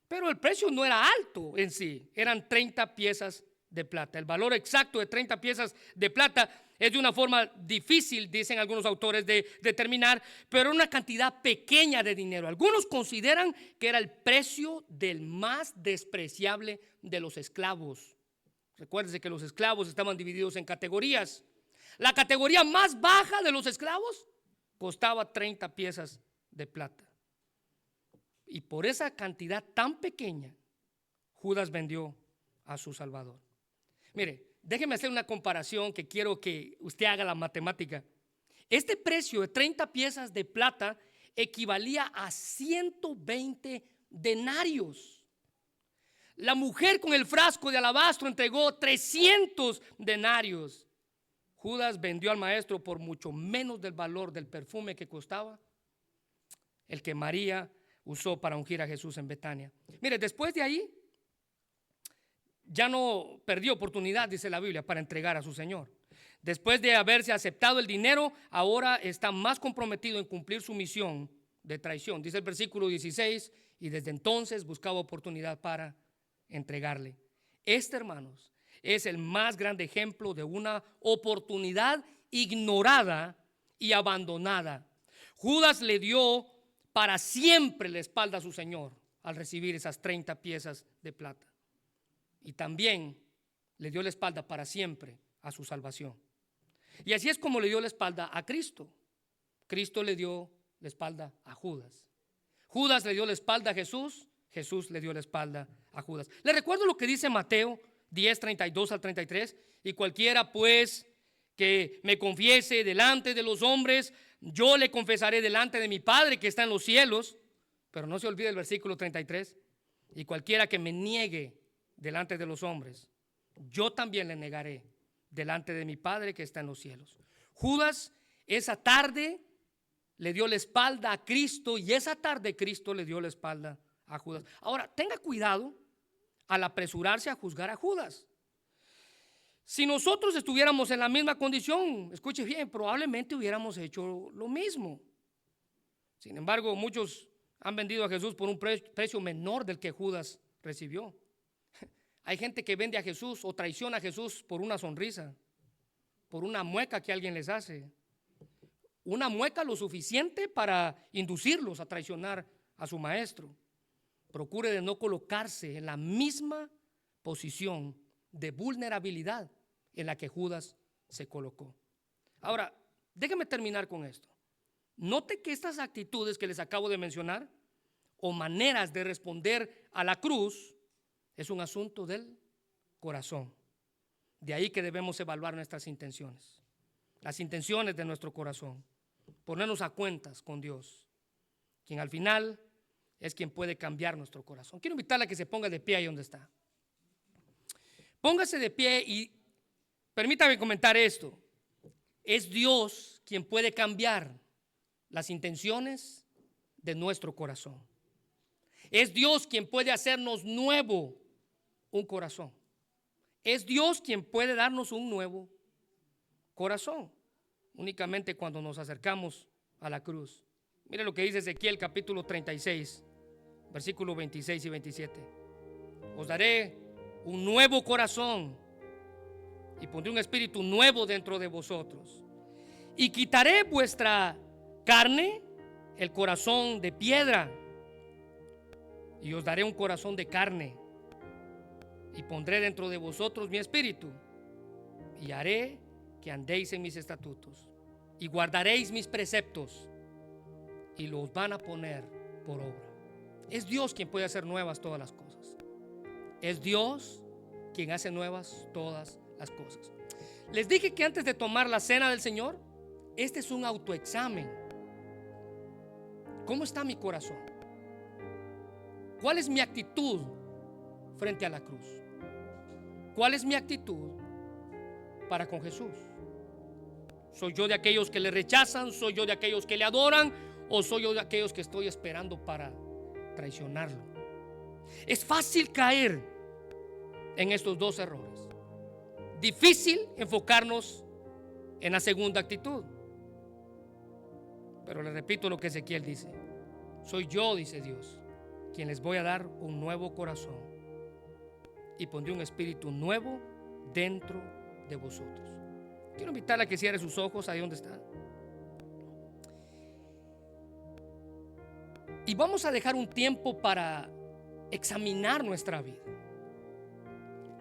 pero el precio no era alto en sí, eran 30 piezas de plata. El valor exacto de 30 piezas de plata es de una forma difícil, dicen algunos autores, de determinar, pero una cantidad pequeña de dinero. Algunos consideran que era el precio del más despreciable de los esclavos. Recuérdense que los esclavos estaban divididos en categorías. La categoría más baja de los esclavos costaba 30 piezas de plata. Y por esa cantidad tan pequeña, Judas vendió a su Salvador. Mire, déjeme hacer una comparación que quiero que usted haga la matemática. Este precio de 30 piezas de plata equivalía a 120 denarios. La mujer con el frasco de alabastro entregó 300 denarios. Judas vendió al maestro por mucho menos del valor del perfume que costaba el que María usó para ungir a Jesús en Betania. Mire, después de ahí ya no perdió oportunidad, dice la Biblia, para entregar a su Señor. Después de haberse aceptado el dinero, ahora está más comprometido en cumplir su misión de traición. Dice el versículo 16, y desde entonces buscaba oportunidad para entregarle. Este, hermanos, es el más grande ejemplo de una oportunidad ignorada y abandonada. Judas le dio para siempre la espalda a su Señor al recibir esas 30 piezas de plata. Y también le dio la espalda para siempre a su salvación. Y así es como le dio la espalda a Cristo. Cristo le dio la espalda a Judas. Judas le dio la espalda a Jesús. Jesús le dio la espalda a Judas. Le recuerdo lo que dice Mateo 10, 32 al 33. Y cualquiera pues que me confiese delante de los hombres, yo le confesaré delante de mi Padre que está en los cielos. Pero no se olvide el versículo 33. Y cualquiera que me niegue delante de los hombres, yo también le negaré delante de mi Padre que está en los cielos. Judas esa tarde le dio la espalda a Cristo y esa tarde Cristo le dio la espalda a Judas. Ahora, tenga cuidado al apresurarse a juzgar a Judas. Si nosotros estuviéramos en la misma condición, escuche bien, probablemente hubiéramos hecho lo mismo. Sin embargo, muchos han vendido a Jesús por un precio menor del que Judas recibió. Hay gente que vende a Jesús o traiciona a Jesús por una sonrisa, por una mueca que alguien les hace. Una mueca lo suficiente para inducirlos a traicionar a su maestro. Procure de no colocarse en la misma posición de vulnerabilidad en la que Judas se colocó. Ahora, déjeme terminar con esto. Note que estas actitudes que les acabo de mencionar o maneras de responder a la cruz es un asunto del corazón. De ahí que debemos evaluar nuestras intenciones, las intenciones de nuestro corazón, ponernos a cuentas con Dios, quien al final es quien puede cambiar nuestro corazón. Quiero invitarla a que se ponga de pie ahí donde está. Póngase de pie y permítame comentar esto. Es Dios quien puede cambiar las intenciones de nuestro corazón. Es Dios quien puede hacernos nuevo un corazón. Es Dios quien puede darnos un nuevo corazón. Únicamente cuando nos acercamos a la cruz. Mire lo que dice Ezequiel capítulo 36, versículos 26 y 27. Os daré un nuevo corazón y pondré un espíritu nuevo dentro de vosotros. Y quitaré vuestra carne, el corazón de piedra, y os daré un corazón de carne. Y pondré dentro de vosotros mi espíritu, y haré que andéis en mis estatutos, y guardaréis mis preceptos, y los van a poner por obra. Es Dios quien puede hacer nuevas todas las cosas. Es Dios quien hace nuevas todas las cosas. Les dije que antes de tomar la cena del Señor, este es un autoexamen. ¿Cómo está mi corazón? ¿Cuál es mi actitud frente a la cruz? ¿Cuál es mi actitud para con Jesús? ¿Soy yo de aquellos que le rechazan? ¿Soy yo de aquellos que le adoran? ¿O soy yo de aquellos que estoy esperando para traicionarlo? Es fácil caer en estos dos errores. difícil enfocarnos en la segunda actitud. Pero le repito lo que Ezequiel dice: soy yo, dice Dios, quien les voy a dar un nuevo corazón y pondré un espíritu nuevo dentro de vosotros. Quiero invitarle a que cierre sus ojos ahí donde está. Y vamos a dejar un tiempo para examinar nuestra vida.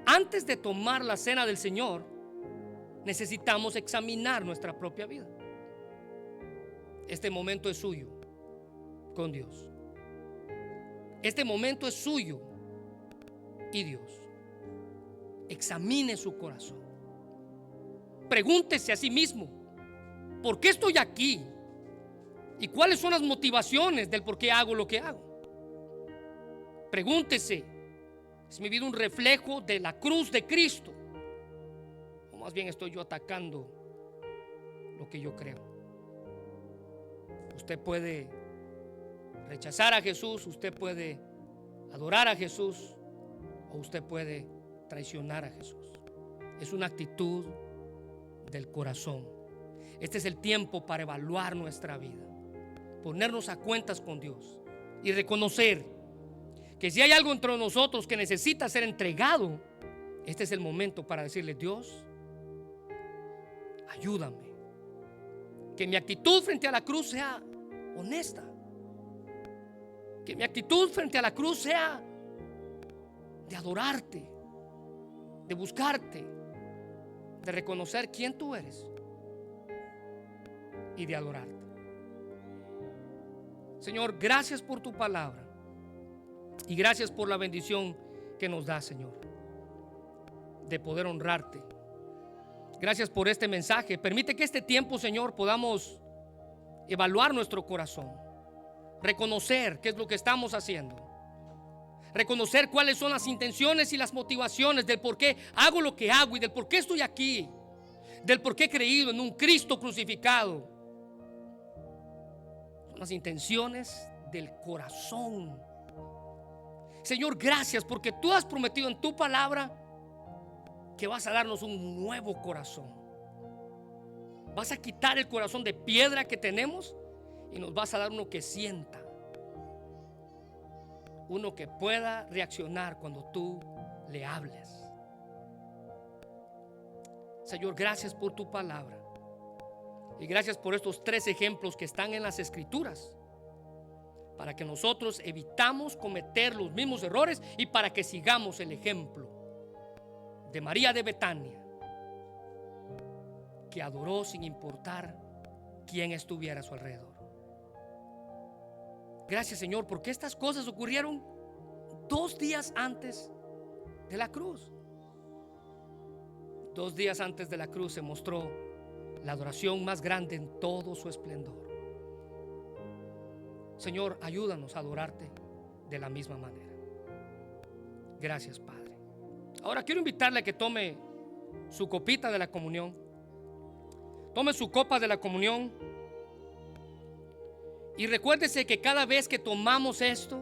Antes de tomar la cena del Señor, necesitamos examinar nuestra propia vida. Este momento es suyo con Dios. Este momento es suyo y Dios. Examine su corazón. Pregúntese a sí mismo: ¿por qué estoy aquí? ¿Y cuáles son las motivaciones del por qué hago lo que hago? Pregúntese: ¿es mi vida un reflejo de la cruz de Cristo? ¿O más bien estoy yo atacando lo que yo creo? Usted puede rechazar a Jesús, usted puede adorar a Jesús, o usted puede traicionar a Jesús. Es una actitud del corazón. Este es el tiempo para evaluar nuestra vida, ponernos a cuentas con Dios y reconocer que si hay algo entre nosotros que necesita ser entregado, este es el momento para decirle: Dios, ayúdame. Que mi actitud frente a la cruz sea honesta. Que mi actitud frente a la cruz sea de adorarte, de buscarte, de reconocer quién tú eres y de adorarte. Señor, gracias por tu palabra y gracias por la bendición que nos da, Señor, de poder honrarte. Gracias por este mensaje. Permite que este tiempo, Señor, podamos evaluar nuestro corazón, reconocer qué es lo que estamos haciendo, reconocer cuáles son las intenciones y las motivaciones del por qué hago lo que hago y del por qué estoy aquí, del por qué he creído en un Cristo crucificado. Son las intenciones del corazón. Señor, gracias porque tú has prometido en tu palabra que vas a darnos un nuevo corazón. Vas a quitar el corazón de piedra que tenemos y nos vas a dar uno que sienta, uno que pueda reaccionar cuando tú le hables. Señor, gracias por tu palabra y gracias por estos 3 ejemplos que están en las Escrituras, para que nosotros evitamos cometer los mismos errores y para que sigamos el ejemplo de María de Betania, que adoró sin importar quién estuviera a su alrededor. Gracias, Señor, porque estas cosas ocurrieron 2 días antes de la cruz. 2 días antes de la cruz se mostró la adoración más grande en todo su esplendor. Señor, ayúdanos a adorarte de la misma manera. Gracias, Padre. Ahora quiero invitarle a que tome su copita de la comunión. Tome su copa de la comunión. Y recuérdese que cada vez que tomamos esto,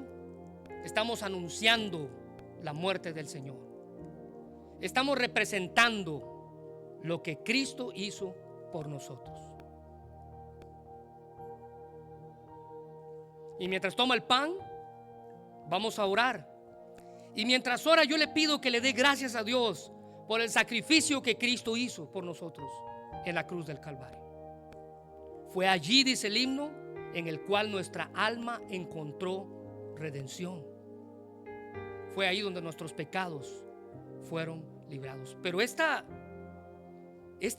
estamos anunciando la muerte del Señor. Estamos representando lo que Cristo hizo por nosotros. Y mientras toma el pan, vamos a orar. Y mientras ora, yo le pido que le dé gracias a Dios por el sacrificio que Cristo hizo por nosotros en la cruz del Calvario. Fue allí, dice el himno, en el cual nuestra alma encontró redención. Fue ahí donde nuestros pecados fueron librados. Pero este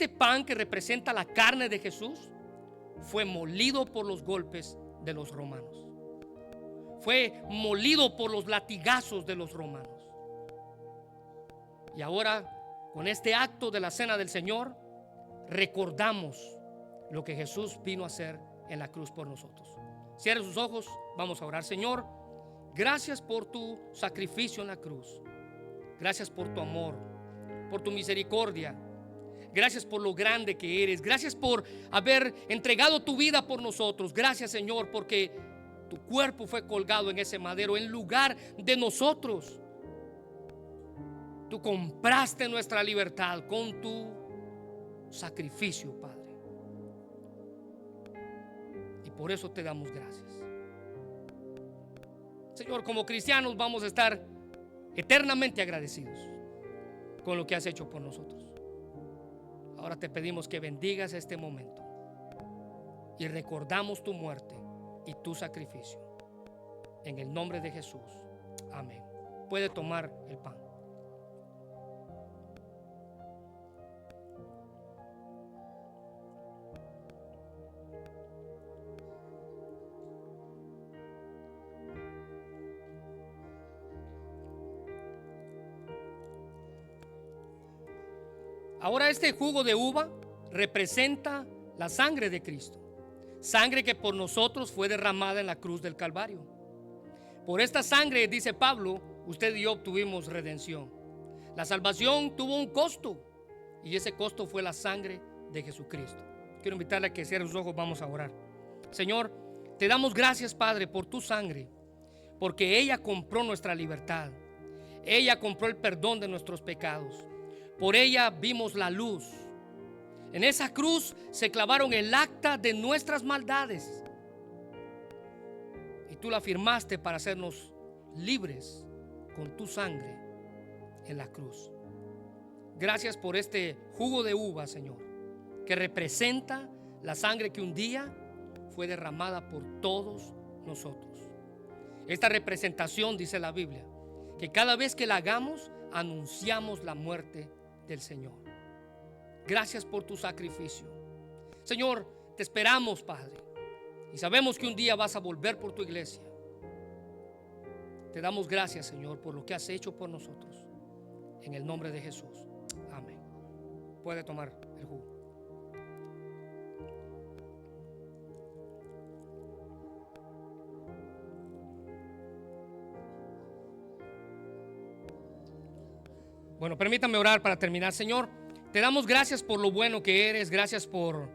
pan que representa la carne de Jesús fue molido por los golpes de los romanos. Fue molido por los latigazos de los romanos. Y ahora, con este acto de la cena del Señor, recordamos lo que Jesús vino a hacer en la cruz por nosotros. Cierre sus ojos, vamos a orar. Señor, gracias por tu sacrificio en la cruz. Gracias por tu amor, por tu misericordia. Gracias por lo grande que eres. Gracias por haber entregado tu vida por nosotros. Gracias, Señor, porque tu cuerpo fue colgado en ese madero en lugar de nosotros. Tú compraste nuestra libertad con tu sacrificio, Padre. Y por eso te damos gracias. Señor, como cristianos vamos a estar eternamente agradecidos con lo que has hecho por nosotros. Ahora te pedimos que bendigas este momento y recordamos tu muerte y tu sacrificio. En el nombre de Jesús. Amén. Puede tomar el pan. Ahora este jugo de uva representa la sangre de Cristo, sangre que por nosotros fue derramada en la cruz del Calvario. Por esta sangre, dice Pablo, usted y yo obtuvimos redención. La salvación tuvo un costo y ese costo fue la sangre de Jesucristo. Quiero invitarle a que cierre sus ojos, vamos a orar. Señor, te damos gracias, Padre, por tu sangre, porque ella compró nuestra libertad. Ella compró el perdón de nuestros pecados. Por ella vimos la luz. En esa cruz se clavaron el acta de nuestras maldades. Y tú la firmaste para hacernos libres con tu sangre en la cruz. Gracias por este jugo de uva, Señor, que representa la sangre que un día fue derramada por todos nosotros. Esta representación, dice la Biblia, que cada vez que la hagamos, anunciamos la muerte del Señor. Gracias por tu sacrificio. Señor, te esperamos, Padre, y sabemos que un día vas a volver por tu iglesia. Te damos gracias, Señor, por lo que has hecho por nosotros. En el nombre de Jesús. Amén. Puede tomar el jugo. Bueno, permítame orar para terminar. Señor, te damos gracias por lo bueno que eres. Gracias por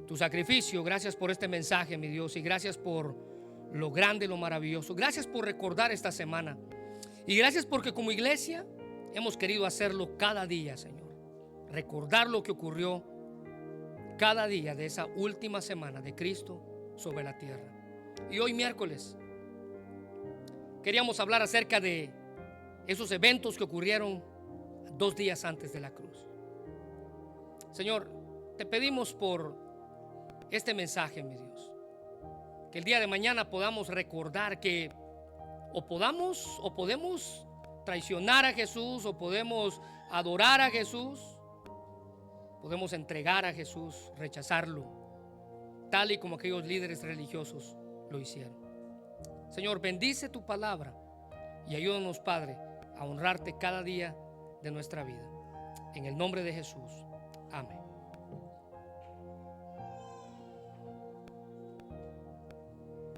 tu sacrificio. Gracias por este mensaje, mi Dios. Y gracias por lo grande, lo maravilloso. Gracias por recordar esta semana. Y gracias porque como iglesia hemos querido hacerlo cada día, Señor. Recordar lo que ocurrió cada día de esa última semana de Cristo sobre la tierra. Y hoy miércoles queríamos hablar acerca de esos eventos que ocurrieron 2 días antes de la cruz. Señor, te pedimos por este mensaje, mi Dios, que el día de mañana podamos recordar que o podemos traicionar a Jesús, o podemos adorar a Jesús, podemos entregar a Jesús, rechazarlo, tal y como aquellos líderes religiosos lo hicieron. Señor, bendice tu palabra y ayúdanos, Padre, a honrarte cada día de nuestra vida. En el nombre de Jesús. Amén.